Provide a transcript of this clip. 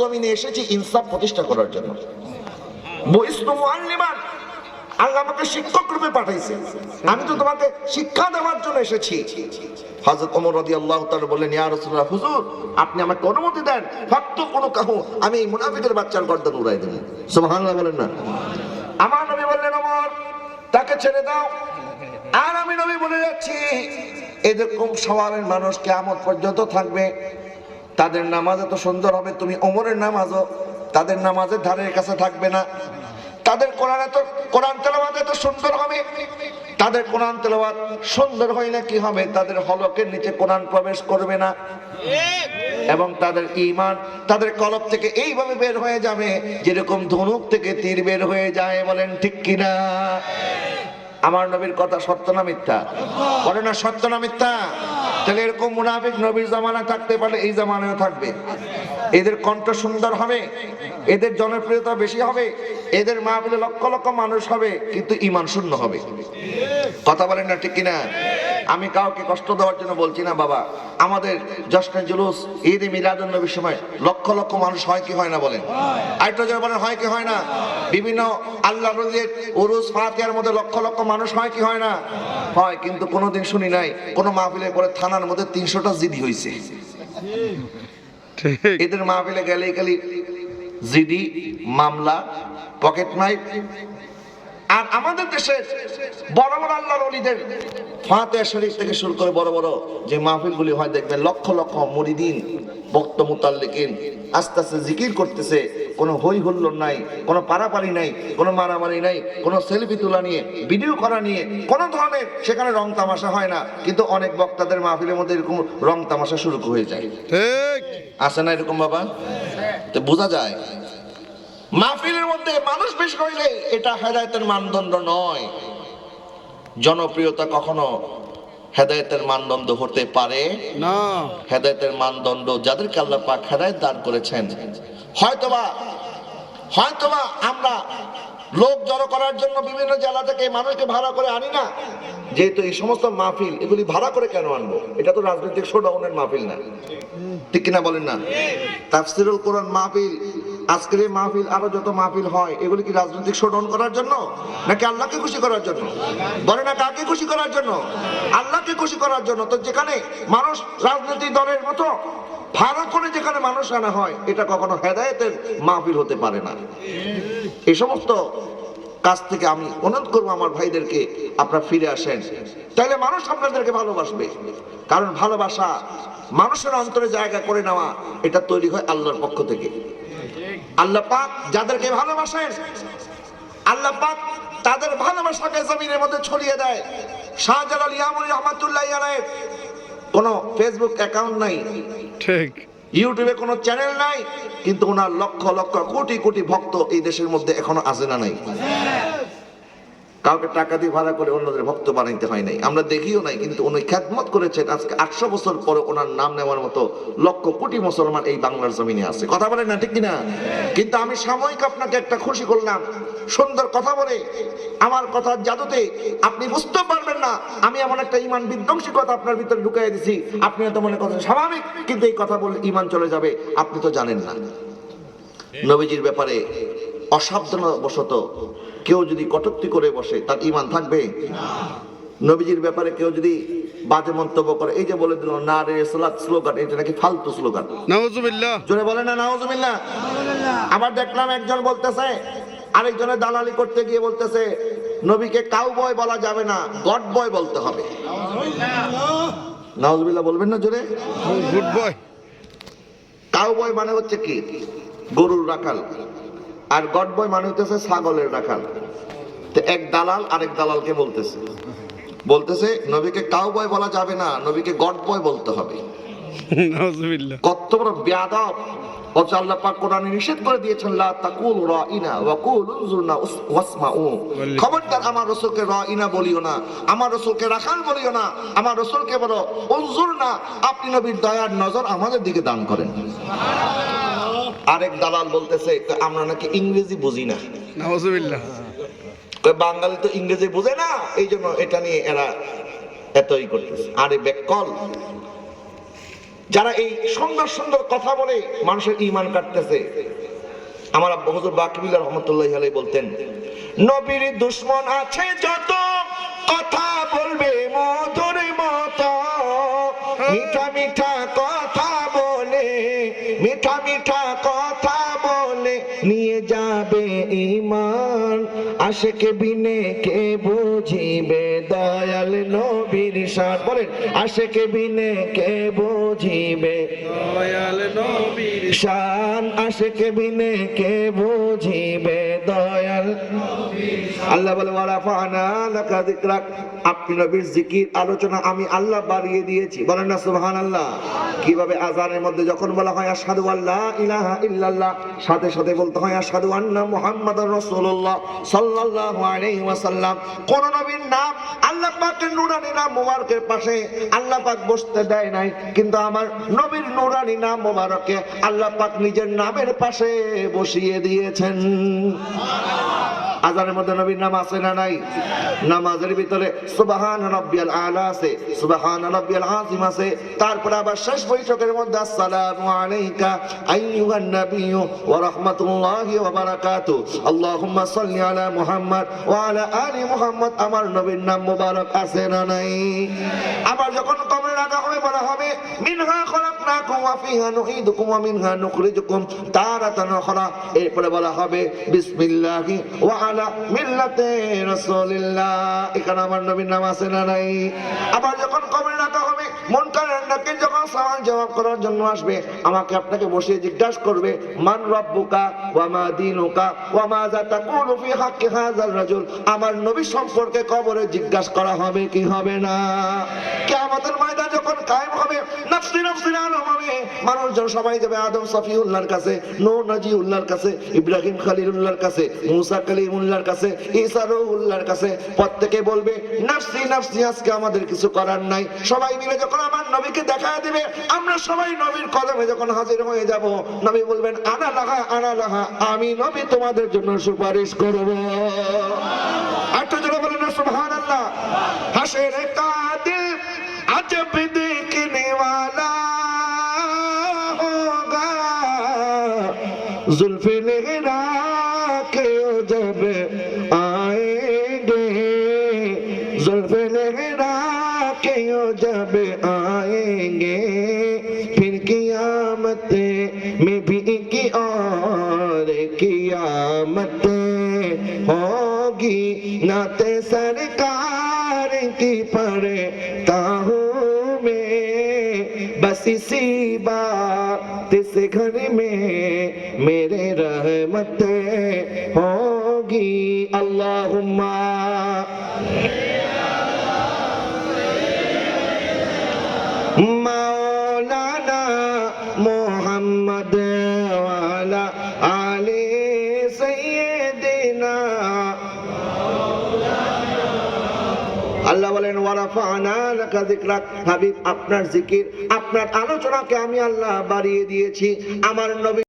জমিনে এসেছি ইনসাফ প্রতিষ্ঠা করার জন্য। বুইস্তু মুআল্লিমান, আল্লাহ আমাকে শিক্ষক রূপে পাঠাইছে, আমি তো তোমাকে শিক্ষা দেওয়ার জন্য এসেছি। হযরত ওমর রাদিয়াল্লাহু তাআলা বললেন, ইয়া রাসূলুল্লাহ, হুজুর আপনি আমাকে অনুমতি দেন, ফাক্তু কোনো কাহু, আমি এই মুনাফিকের বাচ্চার গর্দান উড়াই দেব। সুবহানাল্লাহ বলেন না। আমার নবী বললেন, ওমর তাকে ছেড়ে দাও। আর আমি নবী বলে যাচ্ছি, এরকম স্বভাবের মানুষ কিয়ামত পর্যন্ত থাকবে। তাদের নামাজ এত সুন্দর হবে, তুমি ওমরের নামাজও তাদের নামাজের ধারের কাছে থাকবে না। তাদের কোরআন তেলাওয়াত এত সুন্দর হবে, তাদের কোরআন তেলাওয়াত সুন্দর হয় না কি হবে, তাদের হলকের নিচে কোরআন প্রবেশ করবে না, এবং তাদের ঈমান তাদের কলব থেকে এইভাবে বের হয়ে যাবে যেরকম ধনুক থেকে তীর বের হয়ে যায়। বলেন ঠিক কিনা? আমার নবীর কথা সত্য না মিথ্যা? বলে না সত্য না মিথ্যা? তাহলে এরকম মুনাফিক নবীর জামানা থাকতে পারলে এই জামানায় থাকবে। এদের কণ্ঠ সুন্দর হবে, এদের জনপ্রিয়তা বেশি হবে, এদের মাহফিলে লক্ষ লক্ষ মানুষ হবে, কিন্তু ঈমান শূন্য হবে। কথা বলেন না ঠিক কিনা? আমি কাউকে কষ্ট দেওয়ার জন্য বলছি না বাবা। আমাদের জশ্নে জুলুস, ঈদে মিলাদুন নবীর সময় লক্ষ লক্ষ মানুষ হয় কি হয় না? বলেন আরেকটা জোরে বলেন, হয় কি হয় না? বিভিন্ন আল্লাহর ওলিদের উরুস ফাতিহার মধ্যে লক্ষ লক্ষ মানুষ হয় কি হয় না? হয়। কিন্তু কোনোদিন শুনি নাই কোন মাহফিলের পরে থানার মধ্যে 300টা জিডি হয়েছে। এদের মাহফিলে গেলেই খালি জিডি, মামলা, পকেট মাইর। আর আমাদের দেশে বড় বড় আল্লাহর ওলিদের ফাতিহা শরীফ থেকে শুরু করে বড় বড় যে মাহফিলগুলি হয়, দেখবেন লক্ষ লক্ষ মুরিদিন, ভক্ত মুতাল্লিকিন আস্তে আস্তে জিকির করতেছে। কোনো হই হুল্লোড় নাই, কোনো পারাপারি নাই, কোনো মারামারি নাই, কোনো সেলফি তোলা নিয়ে, ভিডিও করা নিয়ে কোনো ধরনের সেখানে রং তামাশা হয় না। কিন্তু অনেক বক্তাদের মাহফিলের মধ্যে এরকম রং তামাশা শুরু হয়ে যায়। ঠিক আছে না এরকম বাবা? তো বোঝা যায় মাহফিলের মধ্যে মানুষ বেশ হইলে এটা হেদায়েতের মানদণ্ড নয়। জনপ্রিয়তা কখনো হেদায়েতের মানদণ্ড হতে পারে না। হেদায়েতের মানদণ্ড যাদেরকে আল্লাহ পাক হেদায়েত দান করেছেন। হয়তোবা আমরা লোক জড়ো করার জন্য বিভিন্ন জেলা থেকে মানুষকে ভাড়া করে আনি না। যেহেতু এই সমস্ত মাহফিল এগুলি ভাড়া করে কেন আনবো? এটা তো রাজনৈতিক শোডাউনের মাহফিল না, ঠিক কিনা বলেন না? তাফসীরুল কোরআন মাহফিল, আজকের এই মাহফিল, আরো যত মাহফিল হয়, এগুলি কি রাজনৈতিক শোডাউন করার জন্য নাকি আল্লাহকে খুশি করার জন্য? বলে না কাকে খুশি করার জন্য? আল্লাহকে খুশি করার জন্য। তো যেখানে মানুষ রাজনৈতিক দলের মতো ভাড়া করে যেখানে মানুষ আনা হয়, এটা কখনো হেদায়েতের মাহফিল হতে পারে না। এই সমস্ত কাজ থেকে আমি অনুরোধ করবো আমার ভাইদেরকে, আপনারা ফিরে আসেন, তাহলে মানুষ আপনাদেরকে ভালোবাসবে। কারণ ভালোবাসা মানুষের অন্তরে জায়গা করে নেওয়া, এটা তৈরি হয় আল্লাহর পক্ষ থেকে। আল্লাহ পাক যাদেরকে ভালোবাসেন, আল্লাহ পাক তাদের ভালোবাসাকে জমিনের মধ্যে ছড়িয়ে দেয়। শাহজালাল ইয়ামুনি রহমাতুল্লাহি আলাইহি কোনো ফেসবুক অ্যাকাউন্ট নাই, ঠিক, ইউটিউবে কোনো চ্যানেল নাই, কিন্তু ওনার লক্ষ লক্ষ কোটি কোটি ভক্ত এই দেশের মধ্যে এখনো আছে না নাই? কাউকে টাকা দিয়ে ভাড়া করে অন্যদের ভক্ত বানাইতে হয় নাই, আমরা দেখিও নাই, কিন্তু উনি খেদমত করেছেন। আজকে 800 বছর পরে ওনার নাম নেওয়ার মতো লক্ষ কোটি মুসলমান এই বাংলার জমিনে আছে। কথা বলেন না ঠিক কিনা? কিন্তু আমি সাময়িক আপনাকে একটা খুশি করলাম সুন্দর কথা বলে। আমার কথার জাদুতে আপনি বুঝতে পারবেন না আমি এমন একটা ঈমান বিধ্বংসী কথা আপনার ভিতরে ঢুকাই দিছি। আপনি হয়তো মনে করছেন স্বাভাবিক, কিন্তু এই কথা বললে ঈমান চলে যাবে। আপনি তো জানেন না নবীজির ব্যাপারে অসাবধানবশত কেউ যদি কটূক্তি করে বসে, তার ঈমান থাকবে না। নবীজির ব্যাপারে কেউ যদি বাজে মন্তব্য করে, এই যে বলে দিল না রে সালাত স্লোগান, এটা নাকি ফালতু স্লোগান। নাউজুবিল্লাহ, জোরে বলে না নাউজুবিল্লাহ। আবার দেখলাম একজন বলতেছে, আরেকজনের দালালি করতে গিয়ে বলতেছে নবীকে কাউবয় বলা যাবে না, গড বয় বলতে হবে। নাউজুবিল্লাহ বলবেন না জোরে? Good boy. কাউবয় মানে হচ্ছে কি? গরুর রাখাল। আর গড বয় মানে হচ্ছে ছাগলের রাখাল। তো এক দালাল আরেক দালালকে বলতেছে নবীকে কাউবয় বলা যাবে না, নবীকে গড বয় বলতে হবে। নাউজুবিল্লাহ, কত বড় বেয়াদব! অথচ আল্লাহ পাক কোরআনে নিষেধ করে দিয়েছেন, লা তাকুল রাইনা ওয়া কুল উনজুরনা ওয়াসমাউ। খবরদার আমার রাসূলকে রাইনা বলিও না, আমার রাসূলকে রাখাল বলিও না, আমার রাসূলকে বলো উনজুরনা, আপনি নবীর দয়ার নজর আমাদের দিকে দান করেন। আরেক দালাল বলতেছে আমরা নাকি ইংরেজি বুঝি না। নাউজুবিল্লাহ, বাঙালি তো ইংরেজি বুঝে না, এই জন্য এটা নিয়ে এরা এতই করতেছে। আরে বেকল, যারা এই সুন্দর সুন্দর কথা বলে মানুষের ঈমান কাটতেছে। আমার আব্বা হুজুর বাকিবিল্লাহ রহমাতুল্লাহি আলাইহি বলতেন, নবীর দুশমন আছে যত, কথা বলবে মধুর মতো, মিঠা মিঠা কথা বলে, মিঠা মিঠা কথা বলে নিয়ে যাবে ঈমান। আশিকে বিনে কে বুঝিবে দয়াল নবীর শান। বলেন, আশিকে বিনে কে বুঝিবে দয়াল নবীর শান, আশিকে বিনে কে বুঝিবে দয়াল। আল্লাহ বলে, ওয়ারাফানা লাকা যিকরাক, আপনি নবীর জিকির আলোচনা আমি আল্লাহ বাড়িয়ে দিয়েছি। বলেন না সুবহানাল্লাহ। কিভাবে? আযানের মধ্যে যখন বলা হয় আশহাদু আল্লা ইলাহা ইল্লাল্লাহ, সাথে সাথে বলতে হয় আশহাদু আন্না মুহাম্মাদুর রাসূলুল্লাহ সাল্লাল্লাহু আলাইহি ওয়াসাল্লাম। কোন নবীর নাম আল্লাহ পাকের নূরানী নাম মুবারকের পাশে আল্লাহ পাক বসতে দেয় নাই, কিন্তু আমার নবীর নূরানী নাম মুবারকে আল্লাহ পাক নিজের নামের পাশে বসিয়ে দিয়েছেন। আযানের মধ্যে নবীর নাম আছে না নাই? নামাজের ভিতরে সুবহান রাব্বিয়াল আলা আছে, সুবহান রাব্বিয়াল আযীম আছে, তারপরে আবার শেষ বৈঠকের মধ্যে আসসালামু আলাইকা আইয়ুহান নাবিয়্যু ওয়া রাহমাতুল্লাহি ওয়া বারাকাতুহু, আল্লাহুম্মা সাল্লি আলা মুহাম্মদ ওয়া আলা আলি মুহাম্মদ। আমার নবীর নাম মুবারক আছে না নাই? আবার যখন কবরে রাখা হবে বলা হবে মিনহা খলাকনাকুম ওয়া ফিহা নুঈদুকুম ওয়া মিনহা নুখরিজুকুম তারাতান উখরা। এরপরে বলা হবে বিসমিল্লাহি ওয়া আলা মিল্লাতে রাসূলিল্লাহ। এখানে আমার নবীর নাম আছে না নাই? আবার যখন কবরে রাখা হবে মুনকার নাকির যখন সওয়াল জবাব করার জন্য আসবে, আমাকে আপনাকে বসিয়ে জিজ্ঞাসা করবে মান রাব্বুকা ওয়া মা দীনুকা ওয়া মাযা তাকুলু ফি হাক্কি হাযাল রাজুল। আমার নবী সম্পর্কে কবরে জিজ্ঞাসা করা হবে কি হবে না? কিয়ামতের ময়দান যখন কায়েম হবে, নফসি নফসি আলম হবে, মানুষজন সবাই যাবে আদম সফিউল্লাহর কাছে, নূহ নজিউল্লাহর কাছে, ইব্রাহিম খলিলুল্লাহর কাছে, মুসা কালিমুল্লাহর কাছে, ঈসা রূহুল্লাহর কাছে। প্রত্যেকে বলবে নফসি নফসি, আজকে আমাদের কিছু করার নাই। সবাই মিলে যখন আমার নবীকে দেখা দিবে, আমরা সবাই নবীর কদমে যখন হাজির হয়ে যাব, নবী বলবেন আনা লাহা আনা লাহা, আমি নবী তোমাদের জন্য সুপারিশ করব। একটা জোরে বলেন না সুবহানাল্লাহ। হাসরে কাদির আজব দেখনে वाला होगा, जुल्फे लहरा के जब आएंगे, जुल्फे लहरा के जब आएंगे, फिर कियामत में भी की और कियामत होगी, नाते सरकार की पढ़ता हूँ मैं, बस इसी बात से घर में मेरे रहमत होगी। अल्लाहुम्मा मौलाना मोहम्मद वाला आले सैयदना। আল্লাহ বলেন ওয়ারাফানা লাকা যিকরাক, হাবিব আপনার জিকির আপনার আলোচনাকে আমি আল্লাহ বাড়িয়ে দিয়েছি। আমার নবী